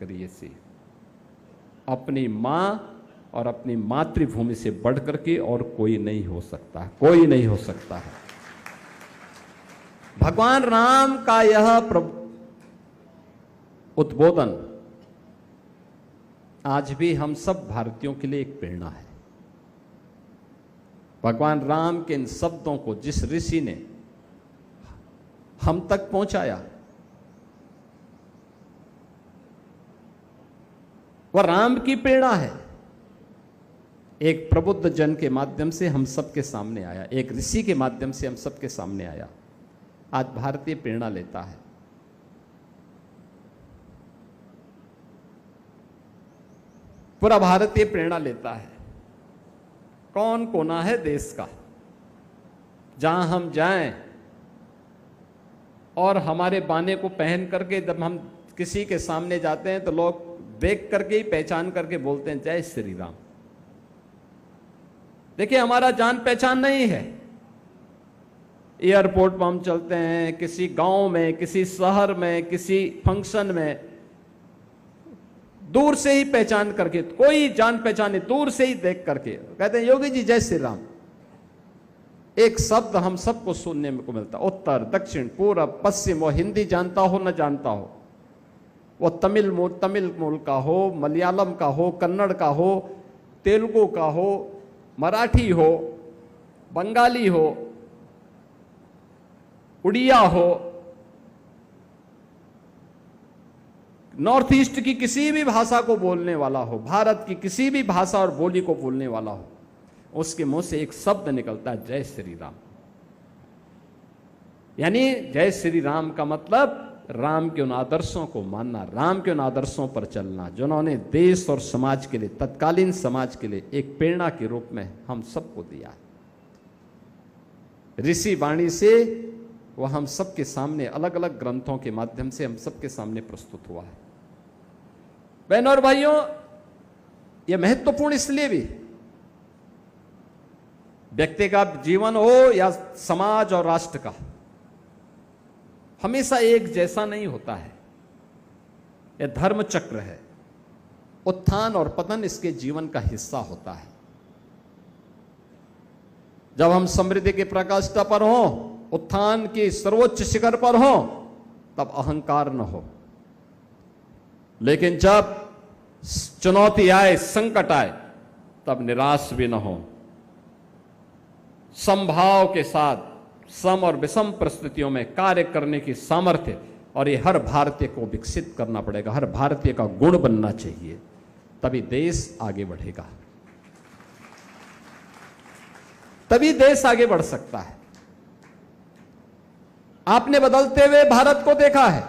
करिए से। अपनी मां और अपनी मातृभूमि से बढ़ करके और कोई नहीं हो सकता, कोई नहीं हो सकता है। भगवान राम का यह उद्बोधन आज भी हम सब भारतीयों के लिए एक प्रेरणा है। भगवान राम के इन शब्दों को जिस ऋषि ने हम तक पहुंचाया, वह राम की प्रेरणा है। एक प्रबुद्ध जन के माध्यम से हम सबके सामने आया, एक ऋषि के माध्यम से हम सबके सामने आया। आज भारतीय प्रेरणा लेता है। पूरा भारतीय प्रेरणा लेता है। कौन कोना है देश का, जहां हम जाएं और हमारे बाने को पहन करके जब हम किसी के सामने जाते हैं तो लोग देख करके ही पहचान करके बोलते हैं जय श्री राम। देखिए, हमारा जान पहचान नहीं है। एयरपोर्ट पर हम चलते हैं, किसी गांव में, किसी शहर में, किसी फंक्शन में, दूर से ही पहचान करके, कोई जान पहचाने, दूर से ही देख करके कहते हैं योगी जी जय श्री राम। एक शब्द हम सबको सुनने को मिलता, उत्तर दक्षिण पूरब पश्चिम, वो हिंदी जानता हो न जानता हो, वो तमिल मूल का हो, मलयालम का हो, कन्नड़ का हो, तेलुगु का हो, मराठी हो, बंगाली हो, उड़िया हो, नॉर्थ ईस्ट की किसी भी भाषा को बोलने वाला हो, भारत की किसी भी भाषा और बोली को बोलने वाला हो, उसके मुंह से एक शब्द निकलता है जय श्री राम। यानी जय श्री राम का मतलब राम के उन आदर्शों को मानना, राम के उन आदर्शों पर चलना, जिन्होंने देश और समाज के लिए, तत्कालीन समाज के लिए एक प्रेरणा के रूप में हम सबको दिया। ऋषि वाणी से वह हम सबके सामने अलग अलग ग्रंथों के माध्यम से हम सबके सामने प्रस्तुत हुआ है। बहनों और भाइयों, यह महत्वपूर्ण इसलिए भी, व्यक्ति का जीवन हो या समाज और राष्ट्र का, हमेशा एक जैसा नहीं होता है। यह धर्म चक्र है। उत्थान और पतन इसके जीवन का हिस्सा होता है। जब हम समृद्धि की प्रकाष्ठा पर हो, उत्थान की सर्वोच्च शिखर पर हो, तब अहंकार न हो। लेकिन जब चुनौती आए, संकट आए, तब निराश भी न हो। समभाव के साथ सम और विषम परिस्थितियों में कार्य करने की सामर्थ्य, और ये हर भारतीय को विकसित करना पड़ेगा, हर भारतीय का गुण बनना चाहिए, तभी देश आगे बढ़ेगा, तभी देश आगे बढ़ सकता है। आपने बदलते हुए भारत को देखा है।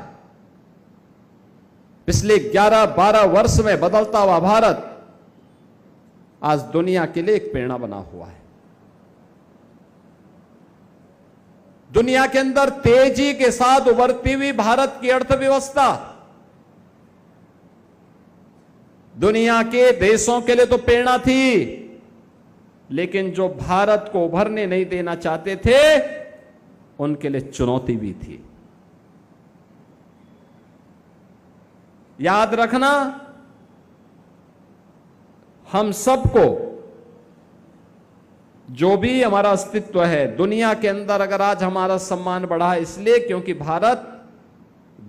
पिछले 11-12 वर्ष में बदलता हुआ भारत आज दुनिया के लिए एक प्रेरणा बना हुआ है। दुनिया के अंदर तेजी के साथ उभरती हुई भारत की अर्थव्यवस्था दुनिया के देशों के लिए तो प्रेरणा थी, लेकिन जो भारत को उभरने नहीं देना चाहते थे, उनके लिए चुनौती भी थी। याद रखना, हम सबको जो भी हमारा अस्तित्व है दुनिया के अंदर, अगर आज हमारा सम्मान बढ़ा है इसलिए क्योंकि भारत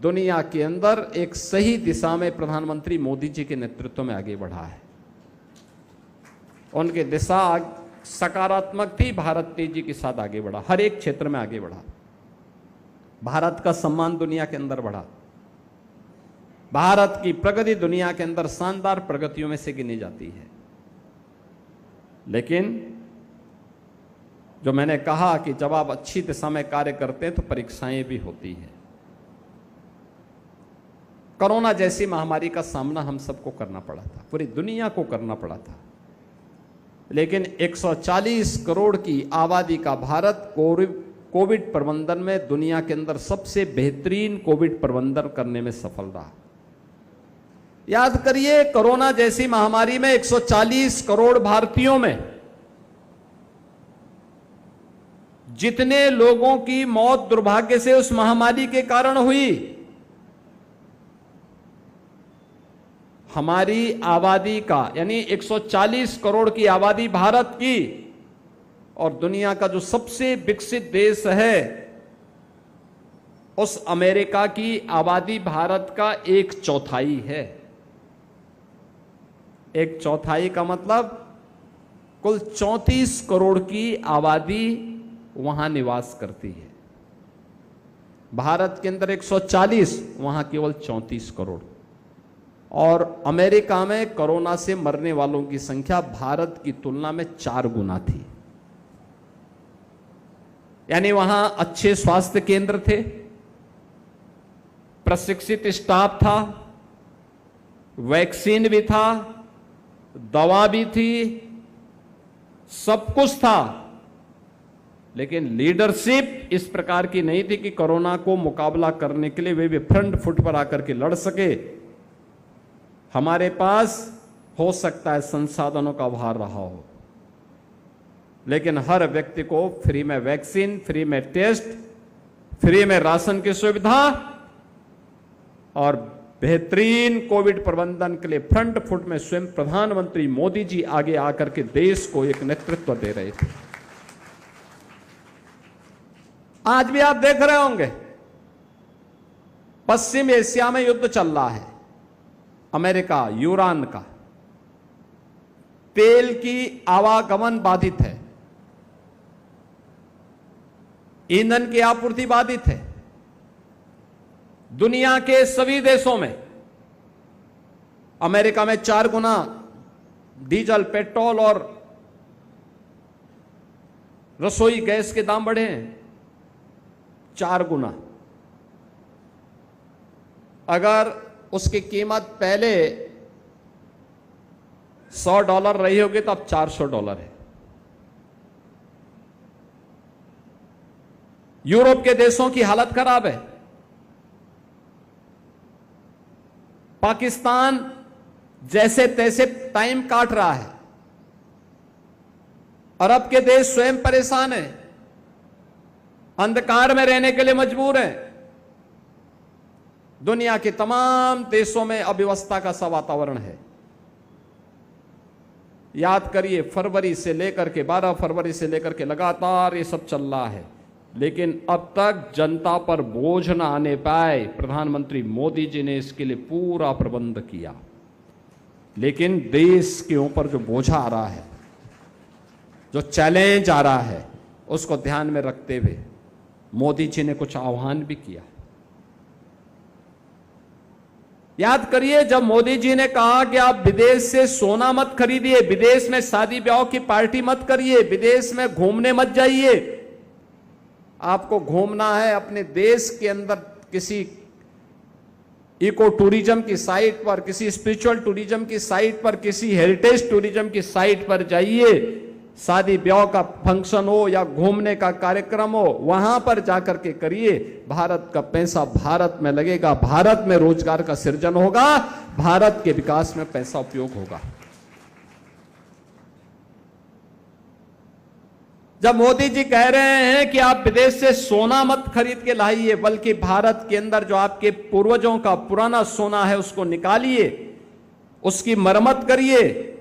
दुनिया के अंदर एक सही दिशा में प्रधानमंत्री मोदी जी के नेतृत्व में आगे बढ़ा है। उनकी दिशा सकारात्मक थी, भारत तेजी के साथ आगे बढ़ा, हर एक क्षेत्र में आगे बढ़ा। भारत का सम्मान दुनिया के अंदर बढ़ा। भारत की प्रगति दुनिया के अंदर शानदार प्रगतियों में से गिनी जाती है। लेकिन जो मैंने कहा कि जब आप अच्छी दिशा में कार्य करते हैं तो परीक्षाएं भी होती हैं। कोरोना जैसी महामारी का सामना हम सबको करना पड़ा था, पूरी दुनिया को करना पड़ा था। लेकिन 140 करोड़ की आबादी का भारत कोविड प्रबंधन में दुनिया के अंदर सबसे बेहतरीन कोविड प्रबंधन करने में सफल रहा। याद करिए, कोरोना जैसी महामारी में 140 करोड़ भारतीयों में जितने लोगों की मौत दुर्भाग्य से उस महामारी के कारण हुई, हमारी आबादी का, यानी 140 करोड़ की आबादी भारत की, और दुनिया का जो सबसे विकसित देश है उस अमेरिका की आबादी भारत का 1/4 है। 1/4 का मतलब कुल 34 करोड़ की आबादी वहां निवास करती है। भारत के अंदर 140, वहां केवल 34 करोड़। और अमेरिका में कोरोना से मरने वालों की संख्या भारत की तुलना में 4 गुना थी। यानी वहां अच्छे स्वास्थ्य केंद्र थे, प्रशिक्षित स्टाफ था, वैक्सीन भी था, दवा भी थी, सब कुछ था, लेकिन लीडरशिप इस प्रकार की नहीं थी कि कोरोना को मुकाबला करने के लिए वे भी फ्रंट फुट पर आकर के लड़ सके। हमारे पास हो सकता है संसाधनों का अभाव रहा हो, लेकिन हर व्यक्ति को फ्री में वैक्सीन, फ्री में टेस्ट, फ्री में राशन की सुविधा और बेहतरीन कोविड प्रबंधन के लिए फ्रंट फुट में स्वयं प्रधानमंत्री मोदी जी आगे आकर के देश को एक नेतृत्व दे रहे थे। आज भी आप देख रहे होंगे पश्चिम एशिया में युद्ध चल रहा है, अमेरिका, यूरान का। तेल की आवागमन बाधित है, ईंधन की आपूर्ति बाधित है। दुनिया के सभी देशों में, अमेरिका में 4 गुना डीजल, पेट्रोल और रसोई गैस के दाम बढ़े हैं, 4 गुना। अगर उसकी कीमत पहले $100 रही होगी तो अब $400 है। यूरोप के देशों की हालत खराब है। पाकिस्तान जैसे तैसे टाइम काट रहा है। अरब के देश स्वयं परेशान है, अंधकार में रहने के लिए मजबूर हैं। दुनिया के तमाम देशों में अव्यवस्था का सा वातावरण है। याद करिए, फरवरी से लेकर के 12 फरवरी से लेकर के लगातार ये सब चल रहा है, लेकिन अब तक जनता पर बोझ न आने पाए। प्रधानमंत्री मोदी जी ने इसके लिए पूरा प्रबंध किया, लेकिन देश के ऊपर जो बोझा आ रहा है, जो चैलेंज आ रहा है, उसको ध्यान में रखते हुए मोदी जी ने कुछ आह्वान भी किया। याद करिए, जब मोदी जी ने कहा कि आप विदेश से सोना मत खरीदिए, विदेश में शादी ब्याह की पार्टी मत करिए, विदेश में घूमने मत जाइए, आपको घूमना है अपने देश के अंदर किसी इको टूरिज्म की साइट पर, किसी स्पिरिचुअल टूरिज्म की साइट पर, किसी हेरिटेज टूरिज्म की साइट पर जाइए। शादी ब्याह का फंक्शन हो या घूमने का कार्यक्रम हो, वहां पर जाकर के करिए। भारत का पैसा भारत में लगेगा, भारत में रोजगार का सृजन होगा, भारत के विकास में पैसा उपयोग होगा। जब मोदी जी कह रहे हैं कि आप विदेश से सोना मत खरीद के लाइए, बल्कि भारत के अंदर जो आपके पूर्वजों का पुराना सोना है उसको निकालिए, उसकी मरम्मत करिए,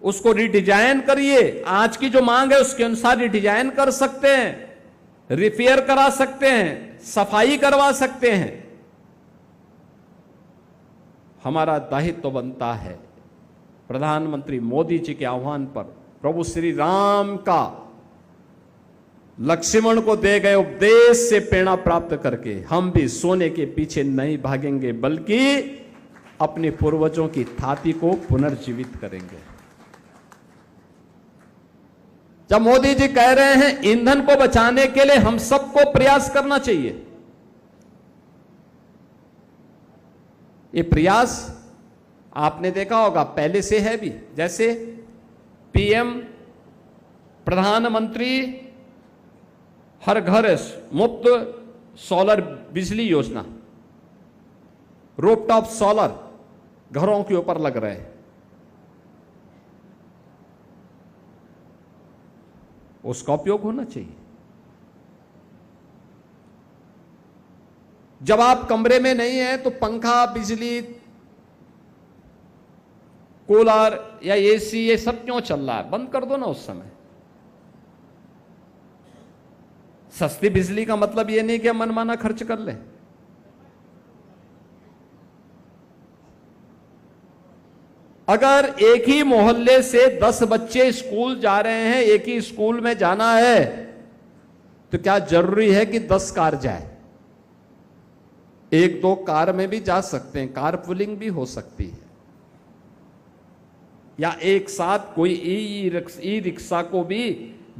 उसको रिडिजाइन करिए। आज की जो मांग है उसके अनुसार रिडिजाइन कर सकते हैं, रिपेयर करा सकते हैं, सफाई करवा सकते हैं। हमारा दायित्व बनता है प्रधानमंत्री मोदी जी के आह्वान पर प्रभु श्री राम का लक्ष्मण को दे गए उपदेश से प्रेरणा प्राप्त करके हम भी सोने के पीछे नहीं भागेंगे, बल्कि अपने पूर्वजों की थाती को पुनर्जीवित करेंगे। जब मोदी जी कह रहे हैं ईंधन को बचाने के लिए हम सबको प्रयास करना चाहिए, ये प्रयास आपने देखा होगा पहले से है भी। जैसे पीएम प्रधानमंत्री हर घर मुफ्त सोलर बिजली योजना, रूफटॉप सोलर घरों के ऊपर लग रहे हैं, उसका उपयोग होना चाहिए। जब आप कमरे में नहीं है तो पंखा, बिजली कूलर या एसी ये सब क्यों चल रहा है? बंद कर दो ना उस समय। सस्ती बिजली का मतलब ये नहीं कि हम मनमाना खर्च कर लें। अगर एक ही मोहल्ले से 10 बच्चे स्कूल जा रहे हैं, एक ही स्कूल में जाना है, तो क्या जरूरी है कि 10 कार जाए? 1-2 कार में भी जा सकते हैं, कार पुलिंग भी हो सकती है, या एक साथ कोई ई रिक्शा को भी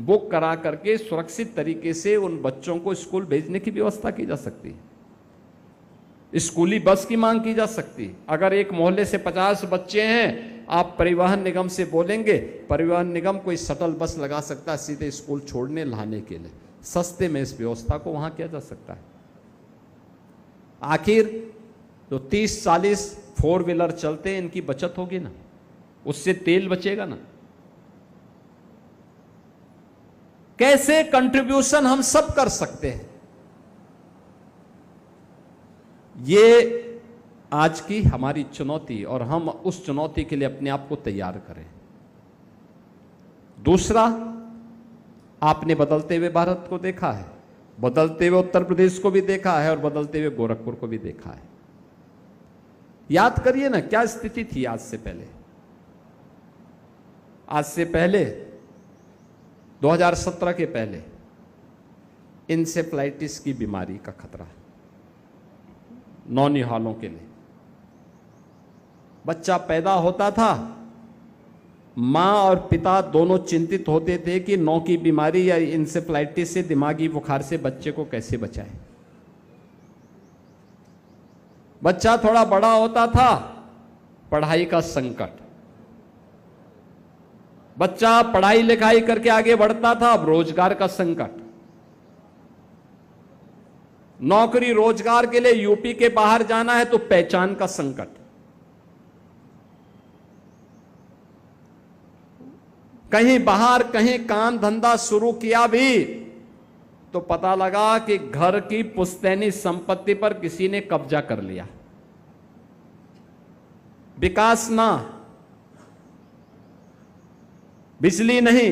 बुक करा करके सुरक्षित तरीके से उन बच्चों को स्कूल भेजने की व्यवस्था की जा सकती है। स्कूली बस की मांग की जा सकती है। अगर एक मोहल्ले से 50 बच्चे हैं, आप परिवहन निगम से बोलेंगे, परिवहन निगम कोई शटल बस लगा सकता है सीधे स्कूल छोड़ने लाने के लिए, सस्ते में इस व्यवस्था को वहां किया जा सकता है। आखिर जो 30-40 4 व्हीलर चलते हैं, इनकी बचत होगी ना, उससे तेल बचेगा ना। कैसे कंट्रीब्यूशन हम सब कर सकते हैं, ये आज की हमारी चुनौती, और हम उस चुनौती के लिए अपने आप को तैयार करें। दूसरा, आपने बदलते हुए भारत को देखा है, बदलते हुए उत्तर प्रदेश को भी देखा है, और बदलते हुए गोरखपुर को भी देखा है। याद करिए ना, क्या स्थिति थी आज से पहले। आज से पहले 2017 के पहले इंसेफ्लाइटिस की बीमारी का खतरा नौनिहालों के लिए। बच्चा पैदा होता था, मां और पिता दोनों चिंतित होते थे कि नौ की बीमारी या इंसेफ्लाइटिस से, दिमागी बुखार से बच्चे को कैसे बचाएं। बच्चा थोड़ा बड़ा होता था, पढ़ाई का संकट। बच्चा पढ़ाई लिखाई करके आगे बढ़ता था, अब रोजगार का संकट। नौकरी रोजगार के लिए यूपी के बाहर जाना है तो पहचान का संकट। कहीं बाहर कहीं काम धंधा शुरू किया भी तो पता लगा कि घर की पुश्तैनी संपत्ति पर किसी ने कब्जा कर लिया। विकास ना, बिजली नहीं,